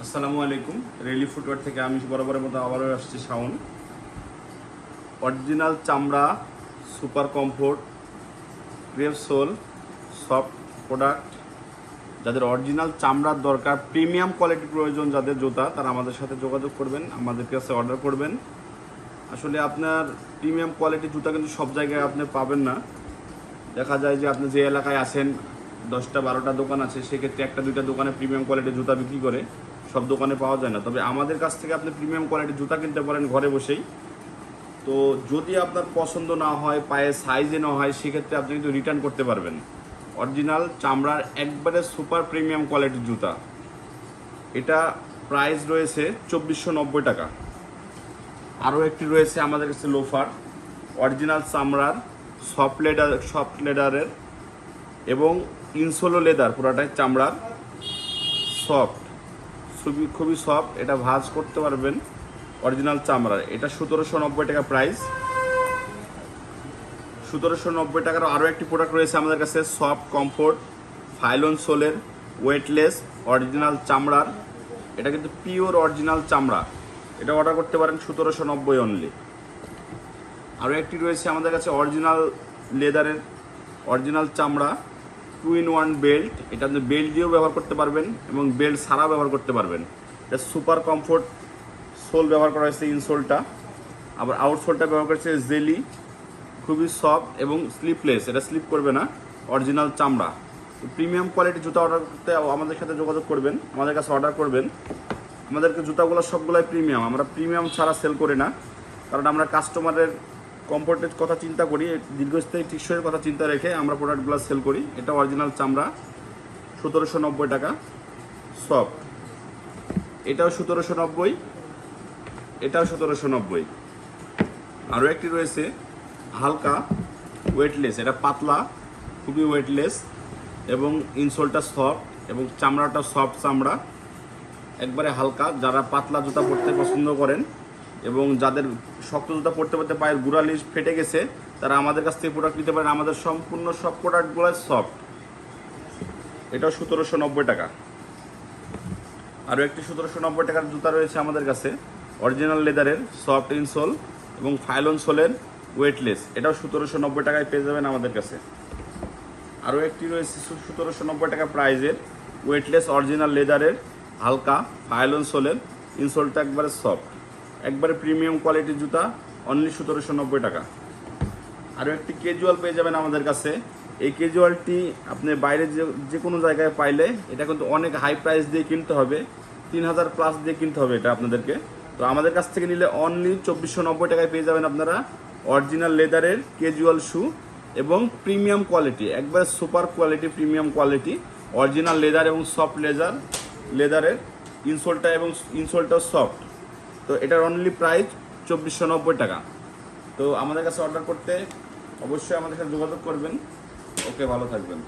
আসসালামু আলাইকুম। Rally footwear থেকে আমি বরাবরের মতো আবারও আসছি শাওন। অরিজিনাল চামড়া, super comfort, crepe soul, soft product, যাদের অরিজিনাল চামড়ার দরকার, প্রিমিয়াম কোয়ালিটির প্রয়োজন যাদের জুতা, তারা আমাদের সাথে যোগাযোগ করবেন, আমাদের কাছে অর্ডার করবেন। আসলে আপনার প্রিমিয়াম কোয়ালিটির জুতা কিন্তু সব জায়গায় আপনি পাবেন না। দেখা যায় যে আপনি যে এলাকায় আছেন 10-12টা দোকান আছে, সেক্ষেত্রে 1-2টা দোকানে প্রিমিয়াম কোয়ালিটির জুতা বিক্রি করে, সব দোকানে পাওয়া যায় না। তবে আমাদের কাছ থেকে আপনি প্রিমিয়াম কোয়ালিটির জুতা কিনতে পারেন ঘরে বসেই। তো যদি আপনার পছন্দ না হয়, পায়ে সাইজে না হয়, সেক্ষেত্রে আপনি কিন্তু রিটার্ন করতে পারবেন। অরিজিনাল চামড়ার একবারে সুপার প্রিমিয়াম কোয়ালিটির জুতা, এটা প্রাইস রয়েছে 2490 টাকা। আরও একটি রয়েছে আমাদের কাছে লোফার, অরিজিনাল চামড়ার, সফট লেদারের এবং ইনসোলো লেদার, পুরাটাই চামড়ার, সফট, খুবই সফট। এটা ভাঁজ করতে পারবেন, অরিজিনাল চামড়ার। এটা 1790 টাকা প্রাইস। 1790 টাকার আরও একটি প্রোডাক্ট রয়েছে আমাদের কাছে, সফট কমফোর্ট ফাইলন সোলের, ওয়েটলেস, অরিজিনাল চামড়ার। এটা কিন্তু পিওর অরিজিনাল চামড়া। এটা অর্ডার করতে পারেন 1790 অনলি। আরও একটি রয়েছে আমাদের কাছে অরিজিনাল লেদারের, অরিজিনাল চামড়া, 2-in-1 বেল্ট। এটা আপনি বেল্ট দিয়েও ব্যবহার করতে পারবেন এবং বেল্ট ছাড়াও ব্যবহার করতে পারবেন। এটা সুপার কমফোর্ট সোল ব্যবহার করা হয়েছে, ইনসোলটা। আবার আউটসোলটা ব্যবহার করেছে জেলি, খুবই সফট এবং স্লিপলেস, এটা স্লিপ করবে না, অরিজিনাল চামড়া। প্রিমিয়াম কোয়ালিটির জুতা অর্ডার করতে আমাদের সাথে যোগাযোগ করবেন, আমাদের কাছে অর্ডার করবেন। আমাদেরকে জুতাগুলো সবগুলোই প্রিমিয়াম, আমরা প্রিমিয়াম ছাড়া সেল করি না, কারণ আমরা কাস্টমারের কমফোর্টের কথা চিন্তা করি, দীর্ঘস্থায়ী টিকসইয়ের কথা চিন্তা রেখে আমরা প্রোডাক্টগুলো সেল করি। এটা অরিজিনাল চামড়া, 1790 টাকা। সফট, এটাও 1790, এটাও 1790। আরও একটি রয়েছে হালকা ওয়েটলেস, এটা পাতলা, খুবই ওয়েটলেস এবং ইনসোলটা সফট এবং চামড়াটা সফট চামড়া, একবারে হালকা। যারা পাতলা জুতা পরতে পছন্দ করেন এবং যাদের শক্ত জুতা পরতে পরতে পায়ের গোড়ালি ফেটে গেছে, তারা আমাদের কাছ থেকে প্রোডাক্ট নিতে পারেন। আমাদের সম্পূর্ণ সব প্রোডাক্টগুলো সফট। এটাও 1790 টাকা। আরও একটি 1790 টাকার জুতা রয়েছে আমাদের কাছে, অরিজিনাল লেদারের, সফট ইনসোল এবং ফাইলন সোলের, ওয়েটলেস। এটাও 1790 টাকায় পেয়ে যাবেন আমাদের কাছে। আরও একটি রয়েছে 1790 টাকা প্রাইজের, ওয়েটলেস অরিজিনাল লেদারের, হালকা ফাইলন সোলের, ইনসোলটা একবারে সফট, একবারে প্রিমিয়াম কোয়ালিটির জুতা, অনলি 1790 টাকা। আরও একটি ক্যাজুয়াল পেয়ে যাবেন আমাদের কাছে। এই ক্যাজুয়ালটি আপনি বাইরে যে কোনো জায়গায় পাইলে এটা কিন্তু অনেক হাই প্রাইস দিয়ে কিনতে হবে, 3000 প্লাস দিয়ে কিনতে হবে এটা আপনাদেরকে। তো আমাদের কাছ থেকে নিলে অনলি 2490 টাকায় পেয়ে যাবেন আপনারা অরিজিনাল লেদারের ক্যাজুয়াল শু এবং প্রিমিয়াম কোয়ালিটি, একবারে super quality, premium quality, original leather এবং সফট লেদারের, ইনসোলটাও সফট। তো এটার অনলি প্রাইস 2490 টাকা। তো আমাদের কাছে অর্ডার করতে অবশ্যই আমাদের সাথে যোগাযোগ করবেন। ওকে, ভালো থাকবেন।